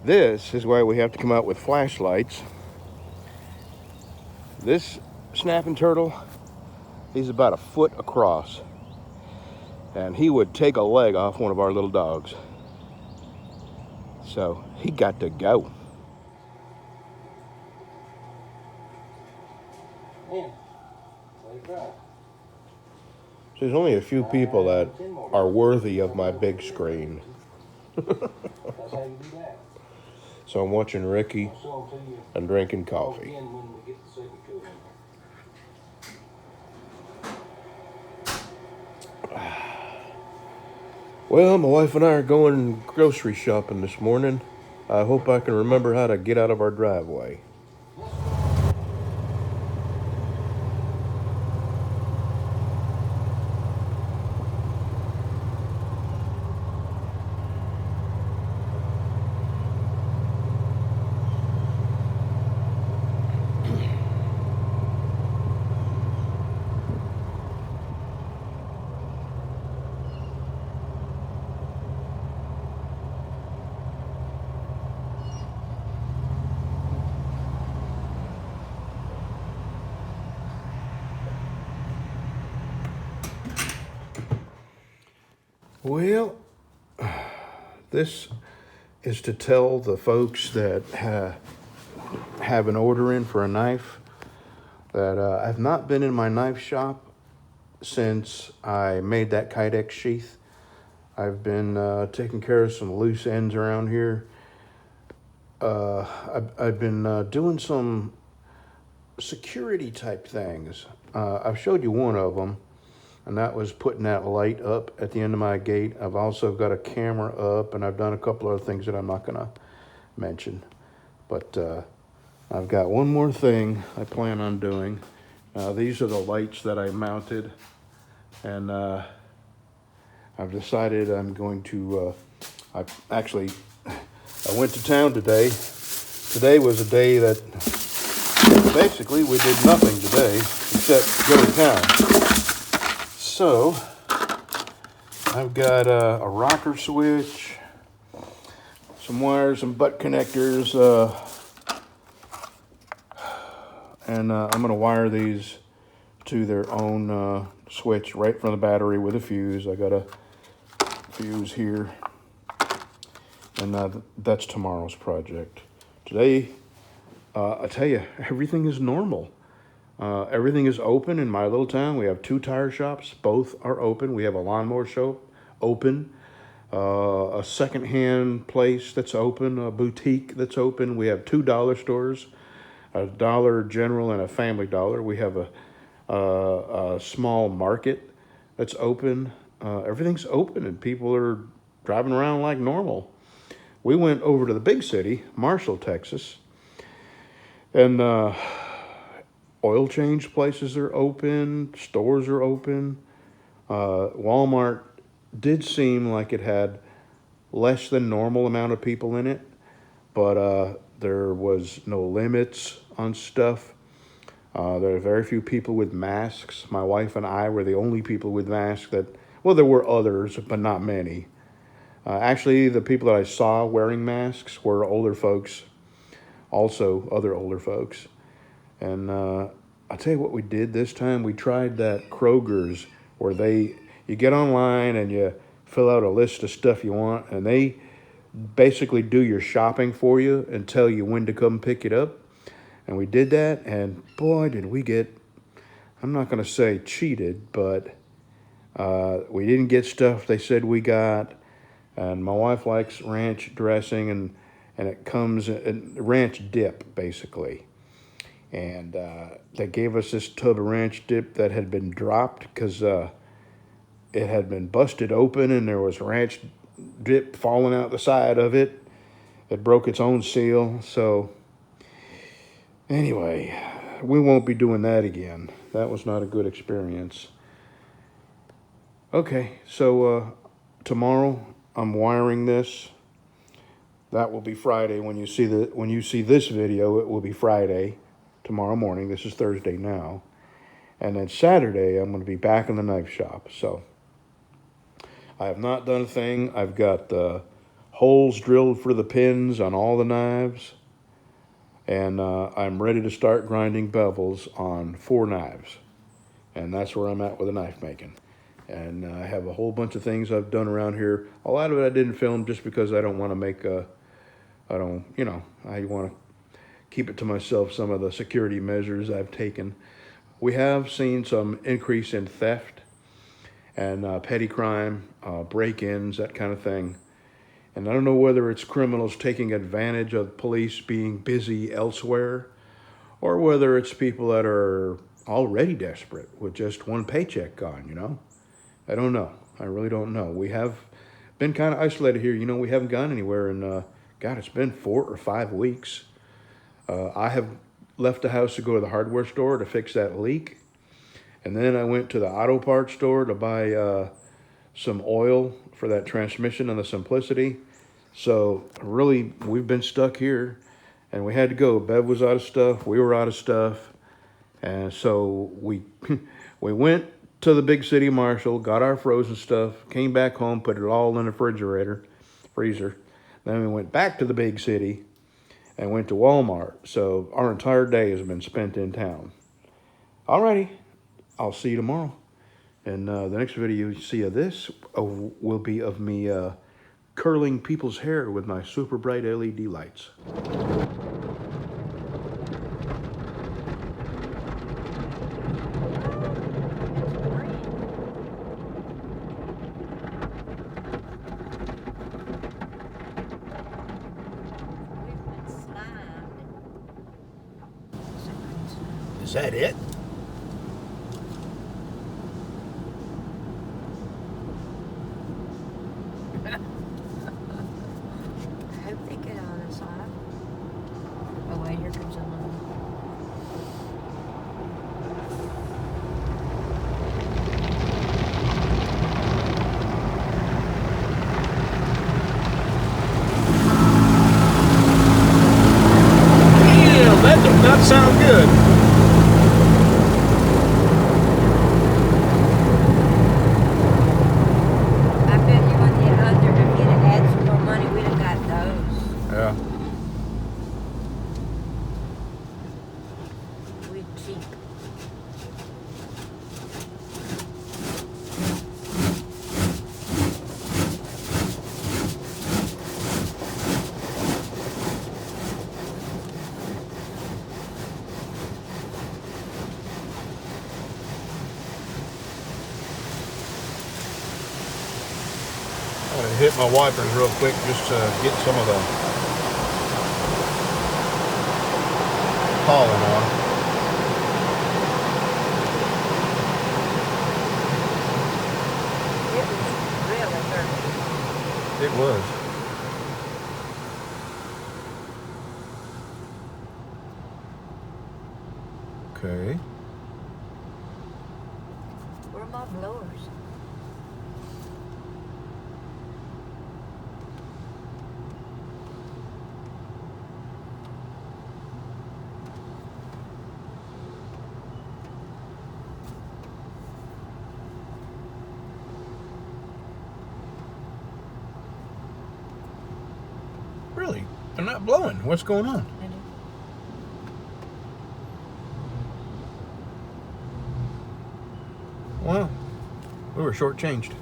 This is why we have to come out with flashlights. This snapping turtle, he's about a foot across. And he would take a leg off one of our little dogs. So he got to go. There's only a few people that are worthy of my big screen. So I'm watching Ricky and drinking coffee. Well, my wife and I are going grocery shopping this morning. I hope I can remember how to get out of our driveway. Well, this is to tell the folks that have an order in for a knife that I've not been in my knife shop since I made that Kydex sheath. I've been taking care of some loose ends around here. I've been doing some security type things. I've showed you one of them, and that was putting that light up at the end of my gate. I've also got a camera up, and I've done a couple other things that I'm not going to mention. But I've got one more thing I plan on doing. These are the lights that I mounted, and I've decided I'm going to, I went to town today. Today was a day that basically we did nothing today except go to town. So I've got a rocker switch, some wires, some butt connectors, and I'm going to wire these to their own switch right from the battery with a fuse. I got a fuse here, and that's tomorrow's project. Today, I tell you, everything is normal. Everything is open in my little town. We have 2 tire shops. Both are open. We have a lawnmower shop open, a secondhand place that's open, a boutique that's open. We have 2 dollar stores, a Dollar General and a Family Dollar. We have a small market that's open. Everything's open, and people are driving around like normal. We went over to the big city, Marshall, Texas, and oil change places are open, stores are open. Walmart did seem like it had less than normal amount of people in it, but there was no limits on stuff. There are very few people with masks. My wife and I were the only people with masks well, there were others, but not many. Actually, the people that I saw wearing masks were older folks, also other older folks. And I'll tell you what we did this time. We tried that Kroger's where you get online and you fill out a list of stuff you want, and they basically do your shopping for you and tell you when to come pick it up. And we did that, and boy, did we get, I'm not going to say cheated, but we didn't get stuff they said we got. And my wife likes ranch dressing, and it comes in ranch dip, basically. And they gave us this tub of ranch dip that had been dropped because it had been busted open, and there was ranch dip falling out the side of it. It broke its own seal. So anyway, we won't be doing that again. That was not a good experience. Okay, so tomorrow I'm wiring this. That will be Friday. When you see this video, it will be Friday, tomorrow morning. This is Thursday now. And then Saturday, I'm going to be back in the knife shop. So I have not done a thing. I've got the holes drilled for the pins on all the knives. And I'm ready to start grinding bevels on 4 knives. And that's where I'm at with the knife making. And I have a whole bunch of things I've done around here. A lot of it I didn't film just because I don't want to make I want to keep it to myself, some of the security measures I've taken. We have seen some increase in theft and petty crime, break-ins, that kind of thing. And I don't know whether it's criminals taking advantage of police being busy elsewhere, or whether it's people that are already desperate with just one paycheck gone, you know? I don't know. I really don't know. We have been kind of isolated here. You know, we haven't gone anywhere in, God, it's been 4 or 5 weeks. I have left the house to go to the hardware store to fix that leak. And then I went to the auto parts store to buy some oil for that transmission on the Simplicity. So really, we've been stuck here and we had to go. Bev was out of stuff. We were out of stuff. And so we went to the big city marshal, got our frozen stuff, came back home, put it all in the freezer. Then we went back to the big city and went to Walmart. So our entire day has been spent in town. Alrighty, I'll see you tomorrow. And the next video you see of this will be of me curling people's hair with my super bright LED lights. Is that it? I hope they get on the side. Oh wait, here comes another. Damn, that does not sound good. I bet you on the other, if you'd have had some more money, we'd have got those. Yeah. We'd cheap. I'm gonna hit my wipers real quick just to get some of the pollen on. It was really dirty. It was. Okay. Where are my blowers? Really? They're not blowing. What's going on? Wow. We were shortchanged.